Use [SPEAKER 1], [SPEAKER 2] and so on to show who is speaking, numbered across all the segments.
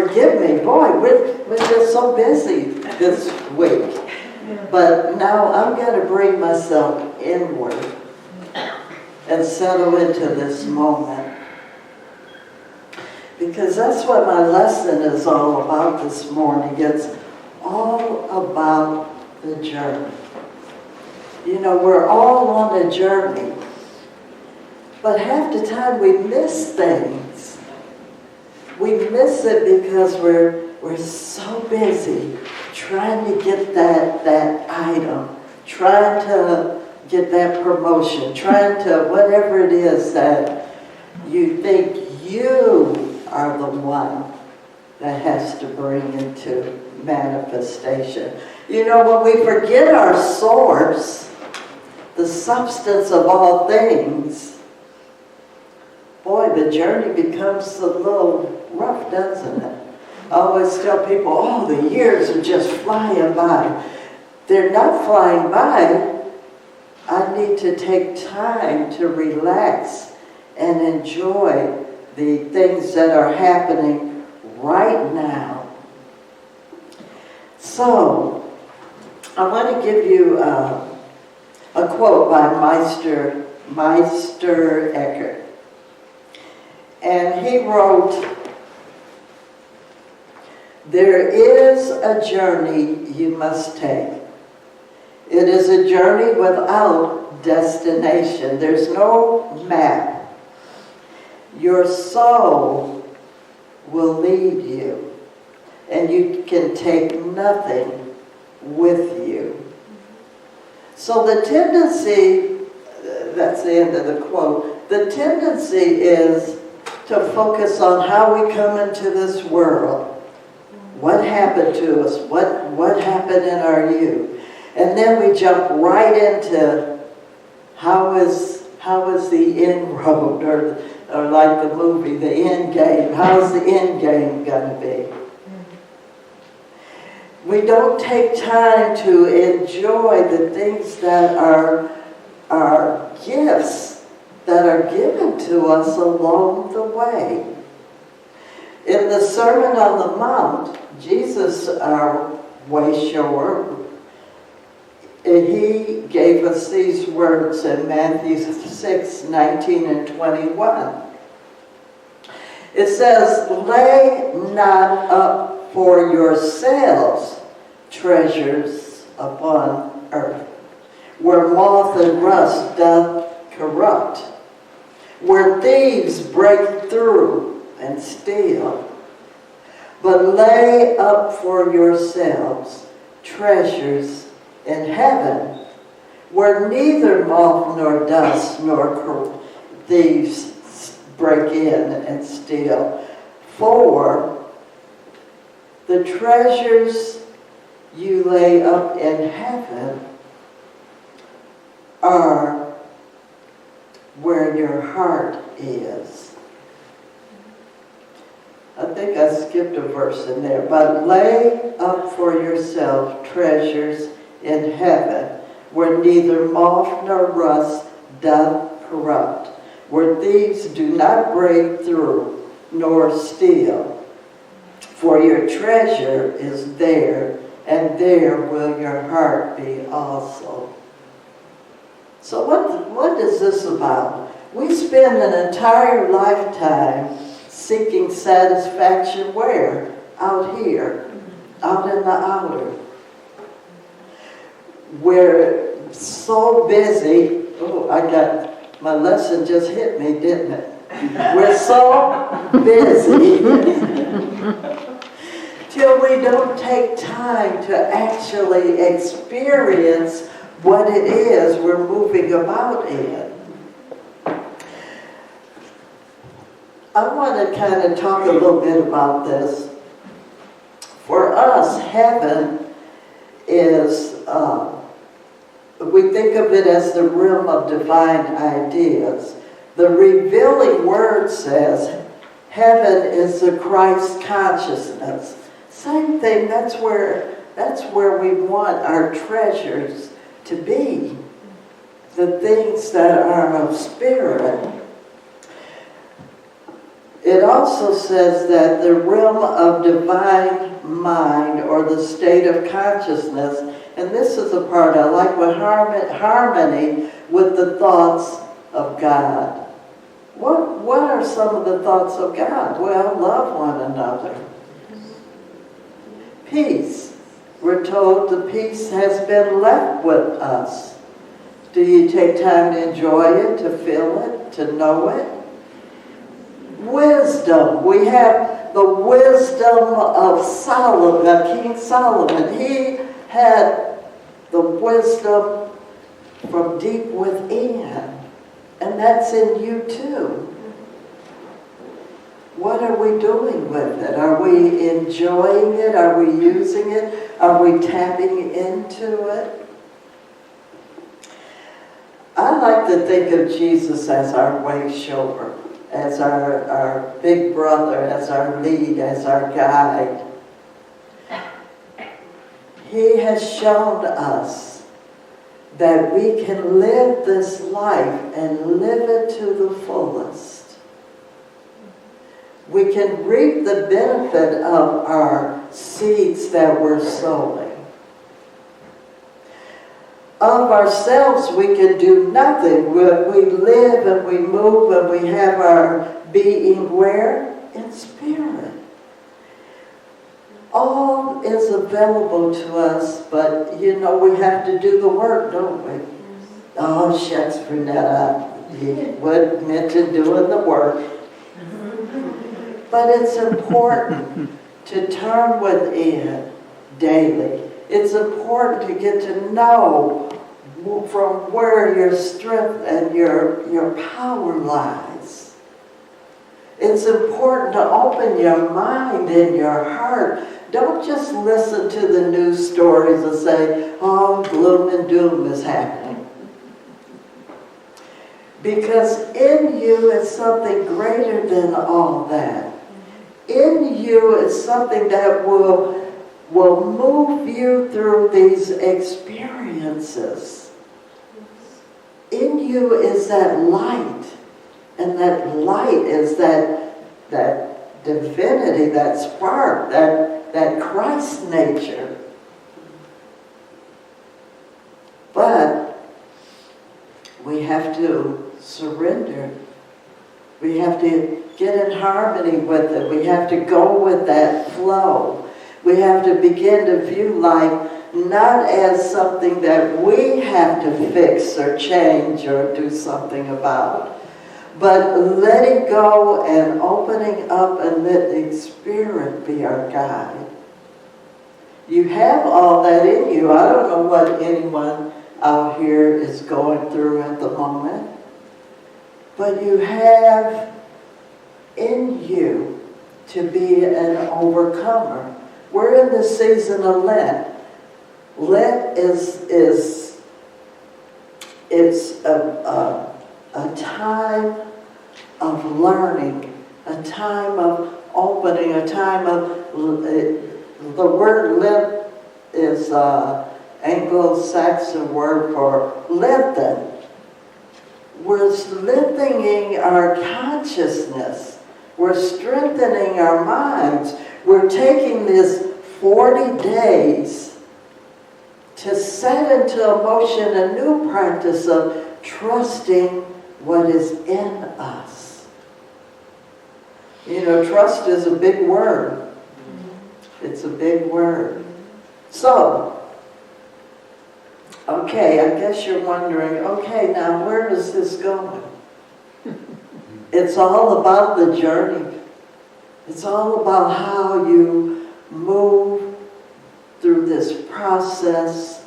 [SPEAKER 1] forgive me, boy, we're just so busy this week. But now I'm going to bring myself inward and settle into this moment. Because that's what my lesson is all about this morning. It's all about the journey. You know, we're all on a journey. But half the time we miss things. We miss it because we're so busy trying to get that item, trying to get that promotion, trying to whatever it is that you think you are the one that has to bring into manifestation. You know, when we forget our source, the substance of all things, boy, the journey becomes a little rough, doesn't it? I always tell people, oh, the years are just flying by. They're not flying by. I need to take time to relax and enjoy the things that are happening right now. So, I want to give you a quote by Meister Eckhart. And he wrote, "There is a journey you must take. It is a journey without destination. There's no map. Your soul will lead you, and you can take nothing with you." So the tendency, that's the end of the quote, the tendency is to focus on how we come into this world. What happened to us? What happened in our youth? And then we jump right into how is the end road, or like the movie, the end game. How's the end game going to be? We don't take time to enjoy the things that are gifts that are given to us along the way. In the Sermon on the Mount, Jesus, our way shower, he gave us these words in Matthew 6:19 and 21. It says, "Lay not up for yourselves treasures upon earth, where moth and rust doth corrupt, where thieves break through and steal. But lay up for yourselves treasures in heaven, where neither moth nor dust nor thieves break in and steal. For the treasures you lay up in heaven are where your heart is." I think I skipped a verse in there. "But lay up for yourself treasures in heaven, where neither moth nor rust doth corrupt, where thieves do not break through nor steal. For your treasure is there, and there will your heart be also." So what is this about? We spend an entire lifetime seeking satisfaction where? Out here, out in the outer. We're so busy. Oh, my lesson just hit me, didn't it? We're so busy till we don't take time to actually experience what it is we're moving about in. I want to kind of talk a little bit about this. For us, heaven is, we think of it as the realm of divine ideas. The revealing word says, heaven is the Christ consciousness. Same thing, that's where we want our treasures to be. The things that are of spirit. It also says that the realm of divine mind, or the state of consciousness, and this is the part I like, with harmony with the thoughts of God. What are some of the thoughts of God? Well, love one another. Peace. We're told the peace has been left with us. Do you take time to enjoy it, to feel it, to know it? Wisdom. We have the wisdom of Solomon, King Solomon. He had the wisdom from deep within. And that's in you too. What are we doing with it? Are we enjoying it? Are we using it? Are we tapping into it? I like to think of Jesus as our way shower, as our big brother, as our lead, as our guide. He has shown us that we can live this life and live it to the fullest. We can reap the benefit of our seeds that we're sowing. Of ourselves, we can do nothing. We live and we move and we have our being where? In spirit. All is available to us, but you know, we have to do the work, don't we? Oh, shucks, Vernetta, you would admit to doing the work. But it's important to turn within daily. It's important to get to know from where your strength and your power lies. It's important to open your mind and your heart. Don't just listen to the news stories and say, oh, gloom and doom is happening. Because in you is something greater than all that. In you is something that will move you through these experiences. In you is that light. And that light is that divinity, that spark, that Christ nature. But we have to surrender. We have to get in harmony with it. We have to go with that flow. We have to begin to view life not as something that we have to fix or change or do something about, but letting go and opening up and letting Spirit be our guide. You have all that in you. I don't know what anyone out here is going through at the moment, but you have in you to be an overcomer. We're in the season of Lent. Lent is a time of learning, a time of opening, a time of, the word Lent is Anglo-Saxon word for lengthen. We're lengthening our consciousness. We're strengthening our minds. We're taking this 40 days to set into motion a new practice of trusting what is in us. You know, trust is a big word. It's a big word. So, okay, I guess you're wondering, okay, now where is this going? It's all about the journey. It's all about how you move through this process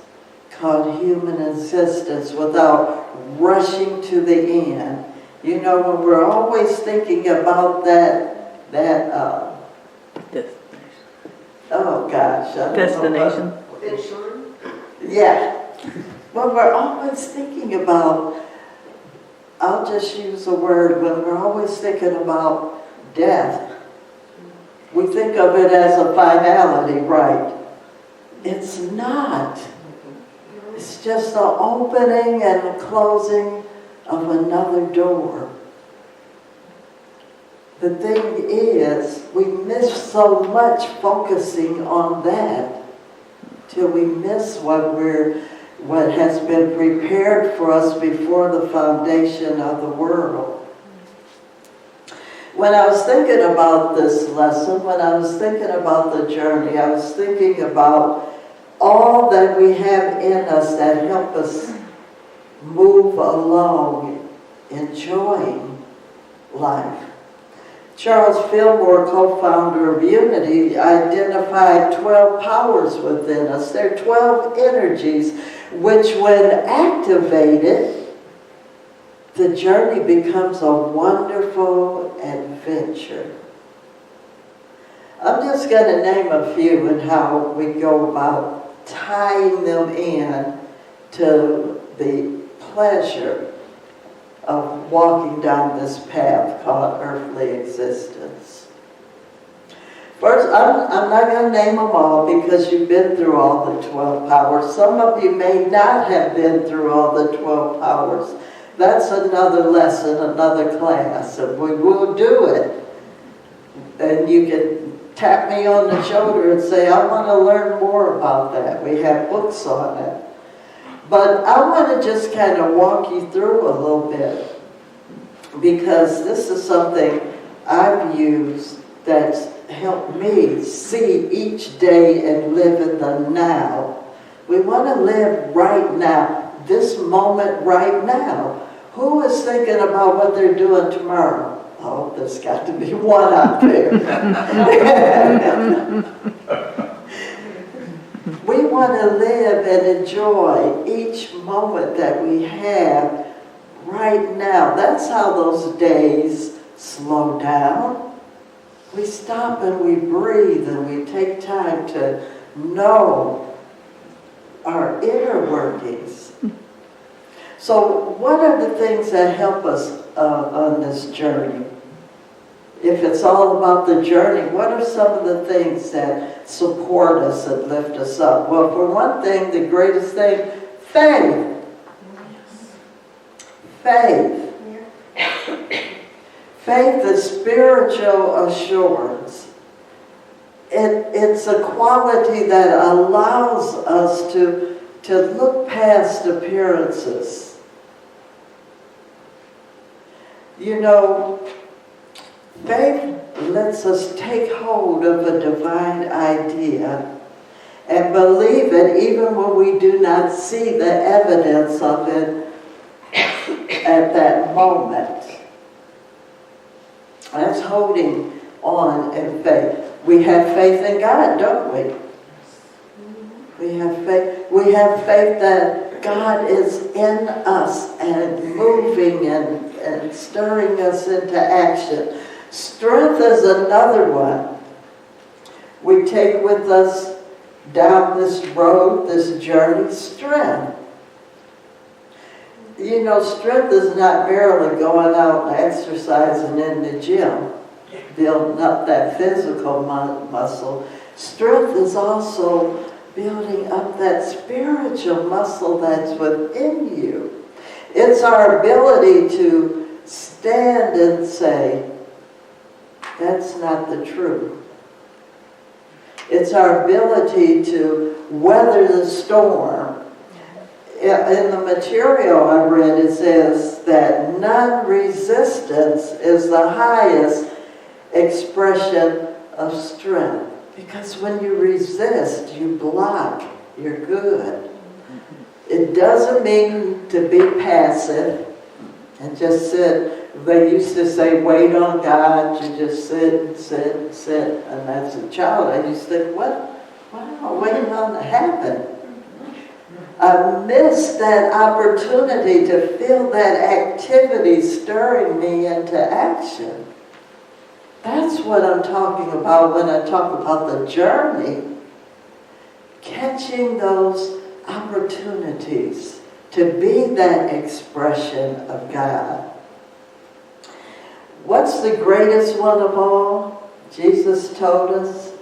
[SPEAKER 1] called human existence without rushing to the end. You know, when we're always thinking about oh gosh, I don't
[SPEAKER 2] destination.
[SPEAKER 1] know. Yeah. When we're always thinking about, I'll just use a word, when we're always thinking about death, we think of it as a finality, right? It's not. It's just the opening and the closing of another door. The thing is, we miss so much focusing on that till we miss what has been prepared for us before the foundation of the world. When I was thinking about this lesson, when I was thinking about the journey, I was thinking about all that we have in us that help us move along, enjoying life. Charles Fillmore, co-founder of Unity, identified 12 powers within us. There are 12 energies which, when activated, the journey becomes a wonderful adventure. I'm just going to name a few and how we go about tying them in to the pleasure of walking down this path called earthly existence. First, I'm not going to name them all because you've been through all the 12 powers. Some of you may not have been through all the 12 powers. That's another lesson, another class, and we will do it. And you can tap me on the shoulder and say, I want to learn more about that. We have books on it. But I want to just kind of walk you through a little bit, because this is something I've used that's helped me see each day and live in the now. We want to live right now, this moment right now. Who is thinking about what they're doing tomorrow? Oh, there's got to be one out there. We want to live and enjoy each moment that we have right now. That's how those days slow down. We stop and we breathe and we take time to know our inner workings. So what are the things that help us on this journey? If it's all about the journey, what are some of the things that support us and lift us up? Well, for one thing, the greatest thing, faith. Faith. Faith is spiritual assurance. It's a quality that allows us to look past appearances. You know, faith lets us take hold of a divine idea and believe it even when we do not see the evidence of it at that moment. That's holding on in faith. We have faith in God, don't we? We have faith. We have faith that God is in us and moving and stirring us into action. Strength is another one. We take with us down this road, this journey, strength. You know, strength is not merely going out and exercising in the gym, building up that physical muscle. Strength is also building up that spiritual muscle that's within you. It's our ability to stand and say, that's not the truth. It's our ability to weather the storm. In the material I read, it says that non-resistance is the highest expression of strength. Because when you resist, you block, you're good. It doesn't mean to be passive and just sit. They used to say, wait on God, you just sit and sit and sit. And as a child, I used to think, what am I waiting on to happen? I missed that opportunity to feel that activity stirring me into action. That's what I'm talking about when I talk about the journey. Catching those opportunities to be that expression of God. What's the greatest one of all? Jesus told us,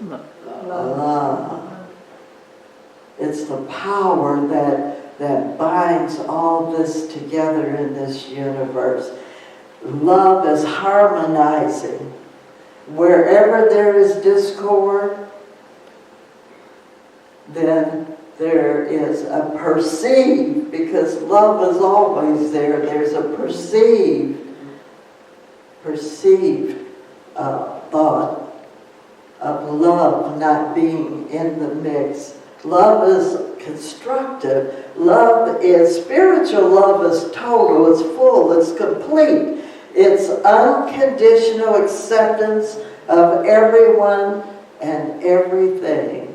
[SPEAKER 1] love. It's the power that binds all this together in this universe. Love is harmonizing Wherever there is discord, then there is a perceived, because love is always there. There's a perceived thought of love not being in the mix. Love is constructive. Love is, spiritual love is total, it's full, it's complete. It's unconditional acceptance of everyone and everything.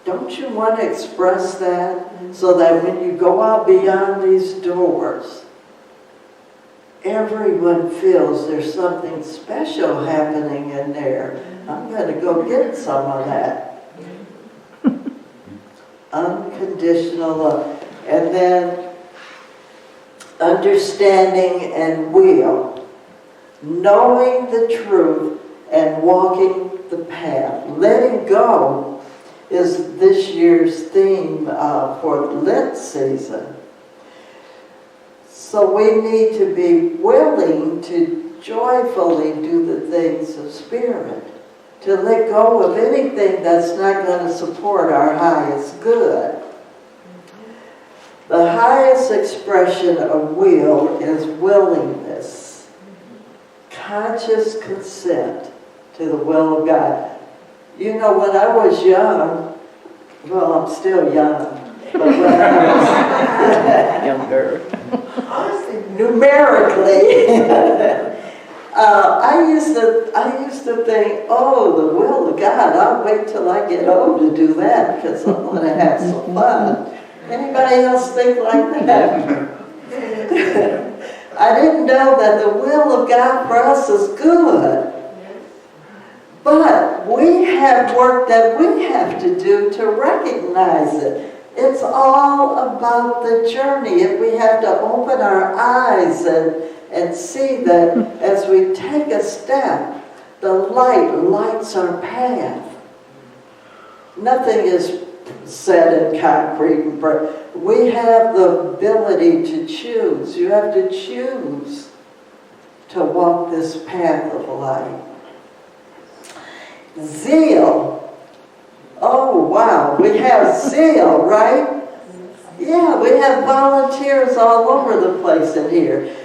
[SPEAKER 1] Don't you want to express that so that when you go out beyond these doors, everyone feels there's something special happening in there? I'm going to go get some of that. Unconditional love. And then understanding and will. Knowing the truth and walking the path. Letting go is this year's theme for the Lent season. So we need to be willing to joyfully do the things of Spirit. To let go of anything that's not going to support our highest good. The highest expression of will is willingness. Conscious consent to the will of God. You know, when I was young, well, I'm still young, but when I was
[SPEAKER 2] younger,
[SPEAKER 1] numerically, I used to think, oh, the will of God, I'll wait till I get old to do that because I'm going to have some fun. Anybody else think like that? I didn't know that the will of God for us is good. But we have work that we have to do to recognize it. It's all about the journey. If we have to open our eyes and see that as we take a step, the light lights our path. Nothing is set in concrete. We have the ability to choose. You have to choose to walk this path of light. Zeal. Oh, wow. We have zeal, right? Yeah, we have volunteers all over the place in here.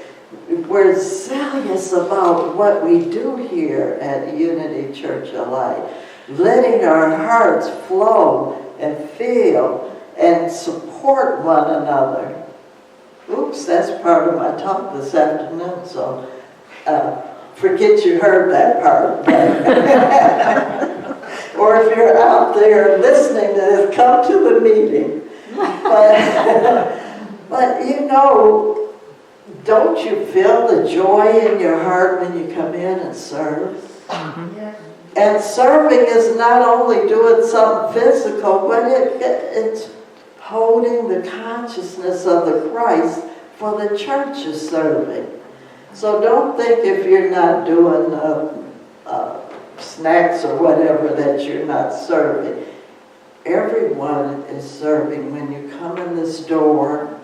[SPEAKER 1] We're zealous about what we do here at Unity Church of Light. Letting our hearts flow and feel and support one another. Oops, that's part of my talk this afternoon, so forget you heard that part. Or if you're out there listening to this, come to the meeting. But you know, don't you feel the joy in your heart when you come in and serve? Mm-hmm. Yeah. And serving is not only doing something physical, but it's holding the consciousness of the Christ for the church is serving. So don't think if you're not doing snacks or whatever that you're not serving. Everyone is serving when you come in this door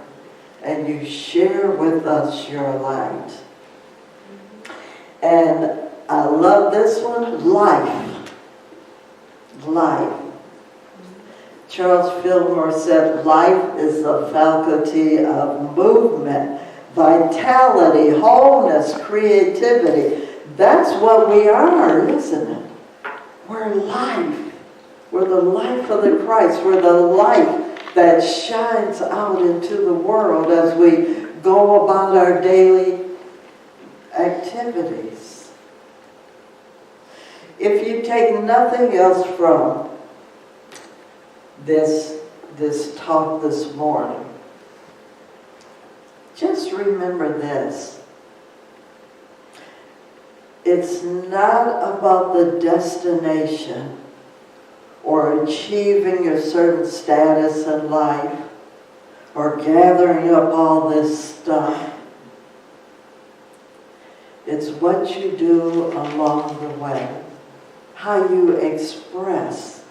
[SPEAKER 1] and you share with us your light. And I love this one, life. Life. Charles Fillmore said, life is the faculty of movement, vitality, wholeness, creativity. That's what we are, isn't it? We're life. We're the life of the Christ. We're the light that shines out into the world as we go about our daily activities. If you take nothing else from this talk this morning, just remember this. It's not about the destination or achieving a certain status in life or gathering up all this stuff. It's what you do along the way, how you express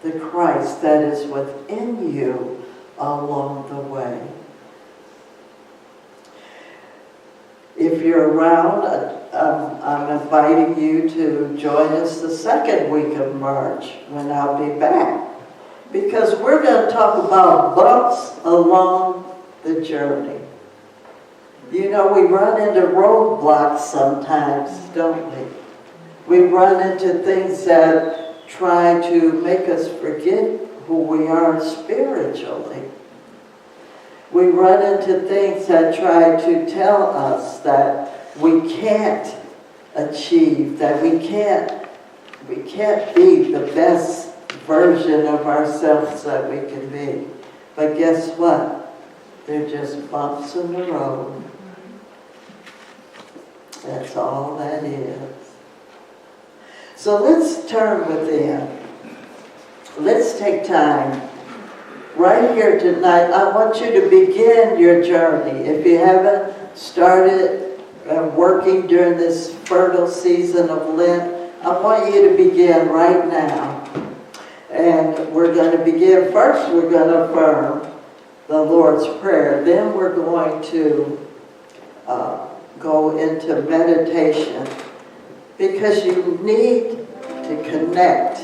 [SPEAKER 1] the Christ that is within you along the way. If you're around I'm inviting you to join us the second week of March when I'll be back. Because we're going to talk about bumps along the journey. You know, we run into roadblocks sometimes, don't we? We run into things that try to make us forget who we are spiritually. We run into things that try to tell us that we can't achieve, that we can't be the best version of ourselves that we can be. But guess what? They're just bumps in the road. That's all that is. So let's turn within. Let's take time right here tonight. I want you to begin your journey. If you haven't started working during this fertile season of Lent, I want you to begin right now. And we're going to begin first, we're going to affirm the Lord's Prayer. Then we're going to go into meditation, because you need to connect.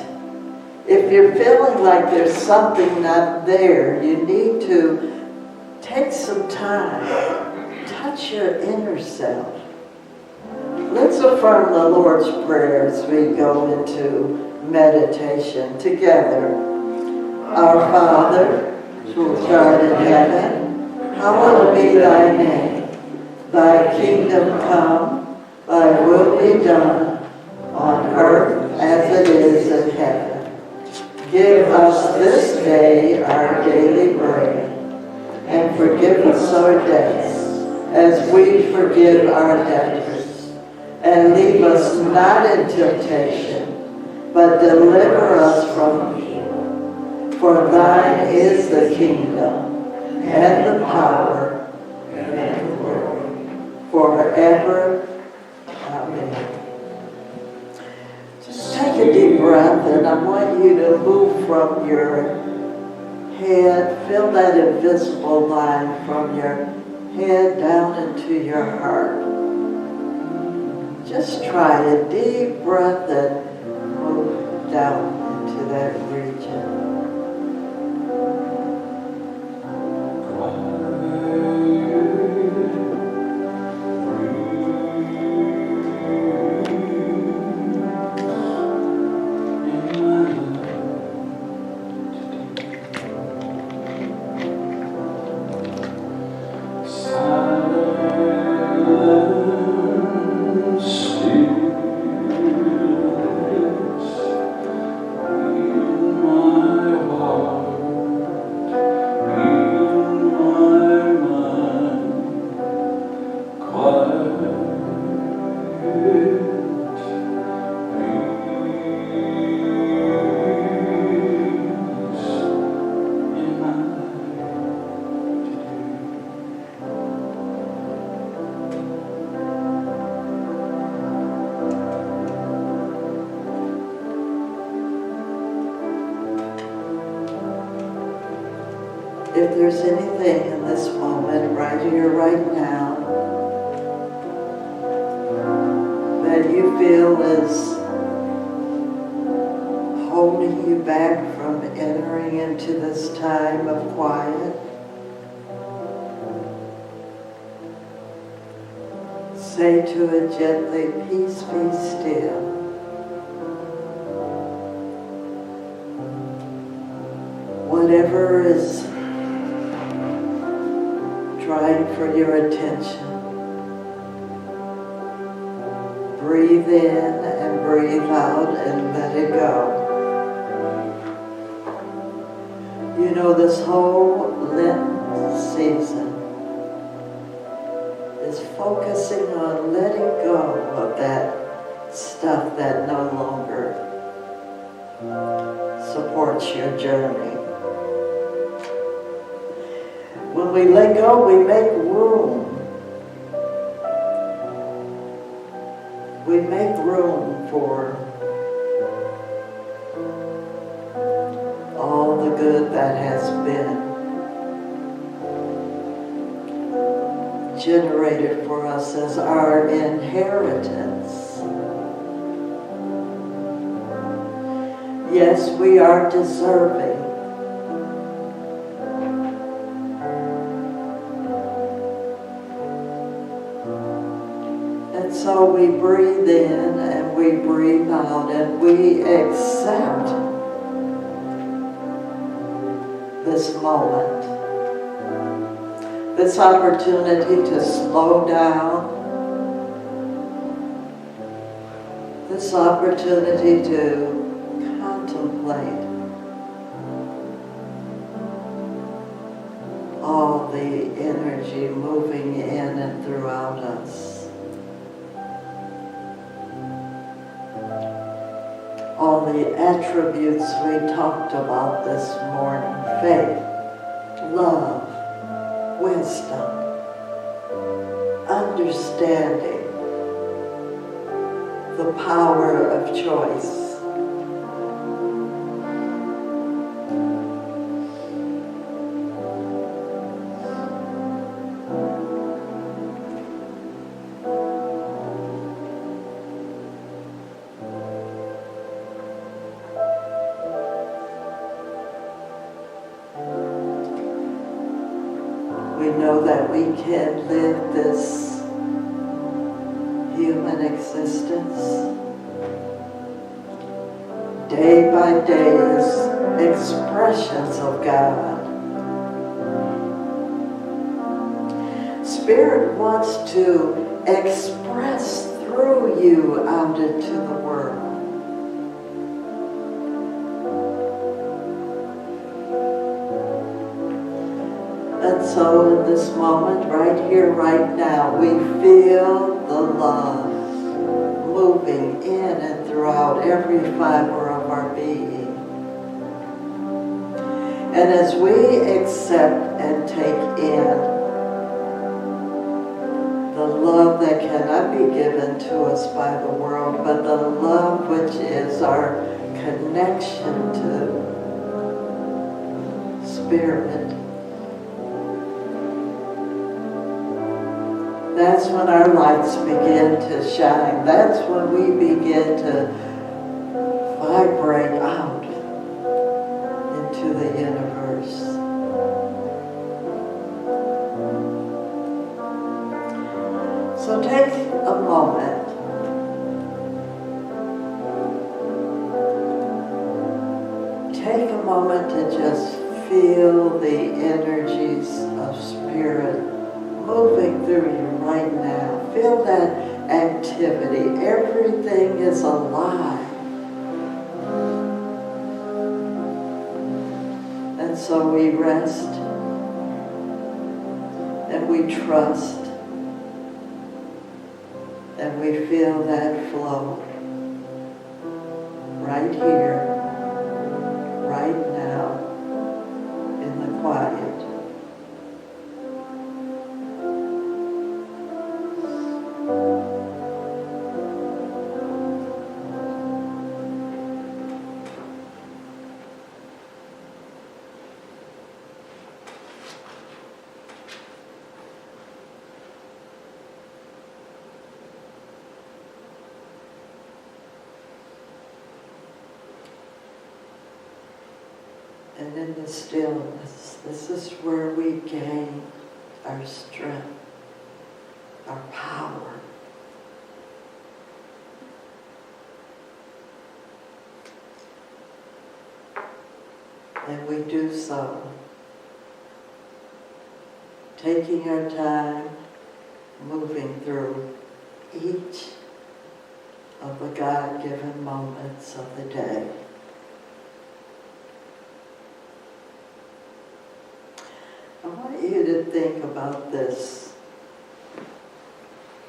[SPEAKER 1] If you're feeling like there's something not there, you need to take some time, touch your inner self. Let's affirm the Lord's Prayer as we go into meditation together. Our Father, who art in heaven, hallowed be thy name. Thy kingdom come, thy will be done, on earth as it is in heaven. Give us this day our daily bread, and forgive us our debts, as we forgive our debtors. And leave us not in temptation, but deliver us from evil. For thine is the kingdom, and the power, and the glory, forever. Amen. Just take a deep breath, and I want you to move from your head, feel that invisible line from your head down into your heart. Just try a deep breath and move down into that region. If there's anything in this moment, right here, right now, that you feel is holding you back from entering into this time of quiet, say to it gently, peace, be still. Whatever is trying for your attention, breathe in and breathe out and let it go. You know, this whole Lent season is focusing on letting go of that stuff that no longer supports your journey. When we let go, we make room. We make room for all the good that has been. generated for us as our inheritance. Yes, we are deserving. And so we breathe in and we breathe out and we accept this moment, this opportunity to slow down, this opportunity to contemplate all the energy moving in and throughout us. All the attributes we talked about this morning: faith, love, wisdom, understanding, the power of choice. We know that we can live this human existence day by day as expressions of God. Spirit wants to express through you out into the world. And so in this moment, right here, right now, we feel the love moving in and throughout every fiber of our being. And as we accept and take in the love that cannot be given to us by the world, but the love which is our connection to Spirit, that's when our lights begin to shine. That's when we begin to vibrate out into the universe. So take a moment to just feel the energies of Spirit moving through you right now. Feel that activity. Everything is alive. And so we rest and we trust and we feel that flow right here, right now, in the quiet. And in the stillness, this is where we gain our strength, our power. And we do so, taking our time, moving through each of the God-given moments of the day. I want you to think about this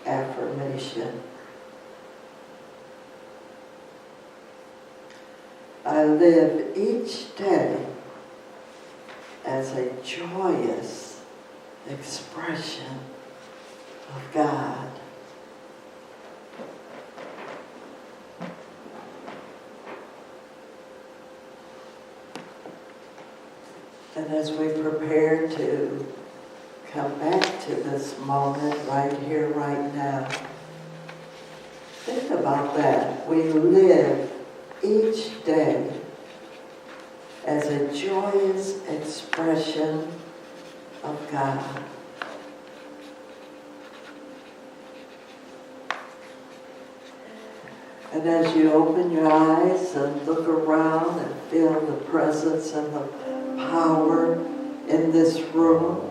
[SPEAKER 1] affirmation. I live each day as a joyous expression of God. And as we prepare to come back to this moment right here, right now. Think about that. We live each day as a joyous expression of God. And as you open your eyes and look around and feel the presence and the power in this room,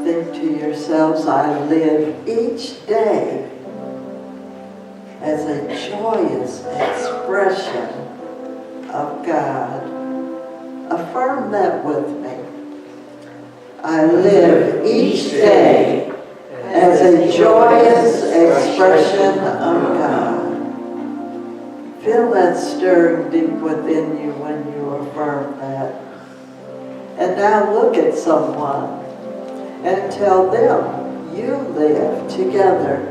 [SPEAKER 1] think to yourselves, I live each day as a joyous expression of God. Affirm that with me. I live each day as a joyous expression of God. Feel that stirring deep within you when you affirm that. And now look at someone and tell them, you live together.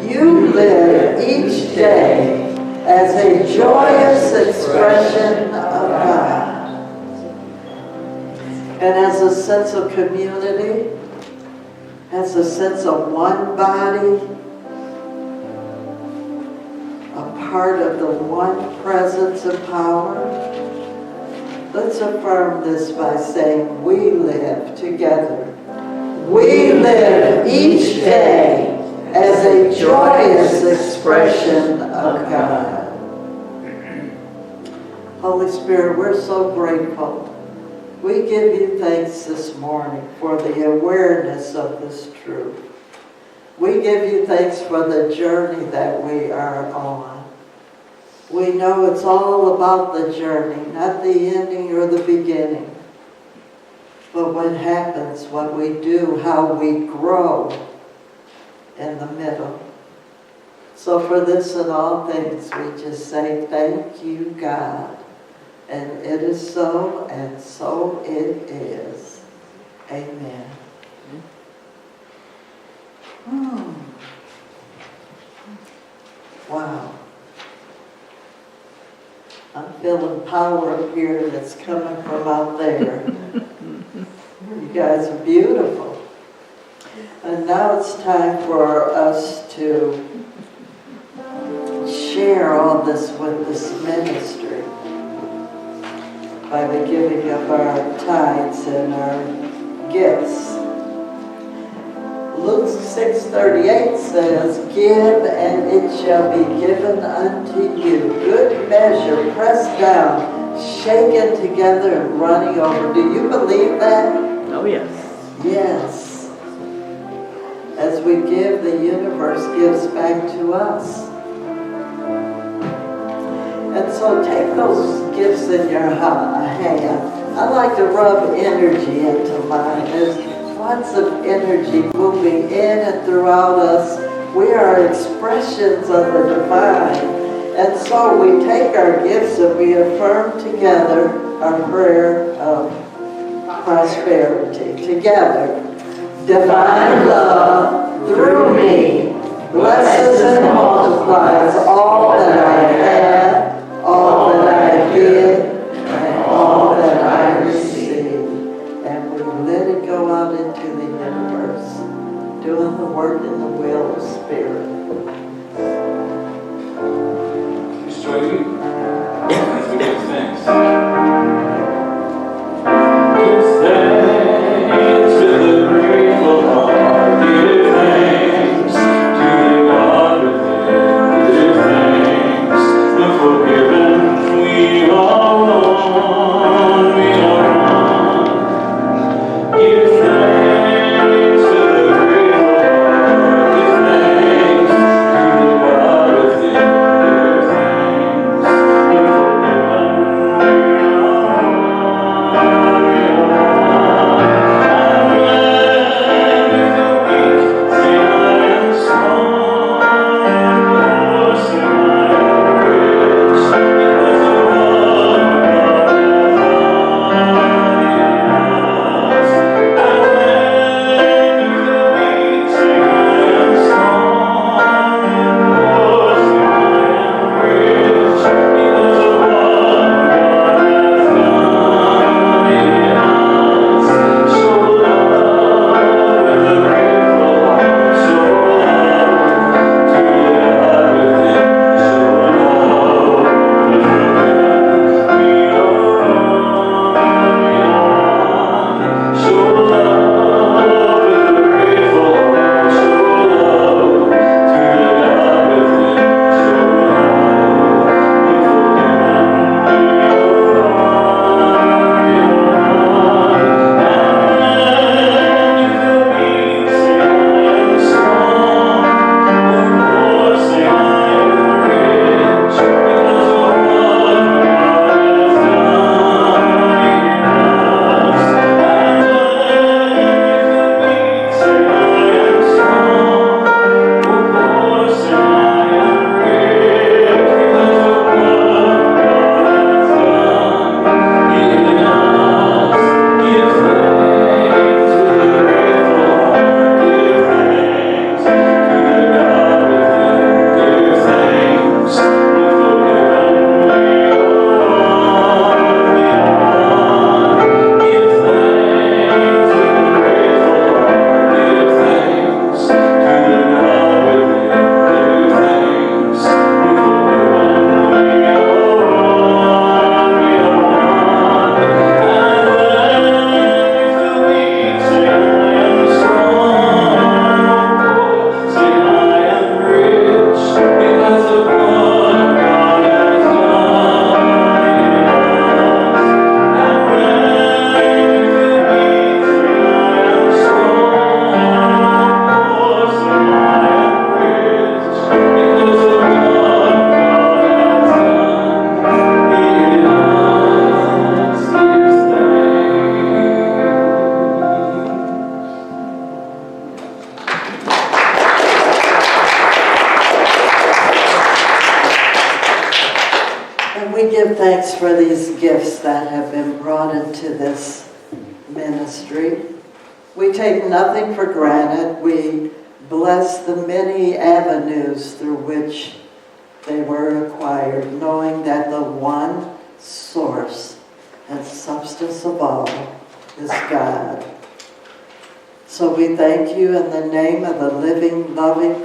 [SPEAKER 1] You live each day as a joyous expression of God. And as a sense of community, as a sense of one body, a part of the one presence and power, let's affirm this by saying, we live together. We live each day as a joyous expression of God. Holy Spirit, we're so grateful. We give you thanks this morning for the awareness of this truth. We give you thanks for the journey that we are on. We know it's all about the journey, not the ending or the beginning. But what happens, what we do, how we grow in the middle. So for this and all things, we just say thank you, God. And it is so, and so it is. Amen. Wow. I'm feeling power up here that's coming from out there. You guys are beautiful. And now it's time for us to share all this with this ministry by the giving of our tithes and our gifts. Luke 6:38 says, give and it shall be given unto you. Good measure, pressed down, shaken together and running over. Do you believe that?
[SPEAKER 2] Oh, yes.
[SPEAKER 1] Yes. As we give, the universe gives back to us. And so take those gifts in your hand. I like to rub energy into mine. There's lots of energy moving in and throughout us. We are expressions of the divine. And so we take our gifts and we affirm together our prayer of prosperity. Together. Divine love through me blesses and multiplies all that I have, all that I give, and all that I receive. And we let it go out into the universe, doing the work in the will of Spirit.
[SPEAKER 3] Please join me as we give thanks. Give thanks with a grateful heart. Give thanks to the God within. Give
[SPEAKER 1] we give thanks for these gifts that have been brought into this ministry. We take nothing for granted. We bless the many avenues through which they were acquired, knowing that the one source and substance of all is God. So we thank you in the name of the living, loving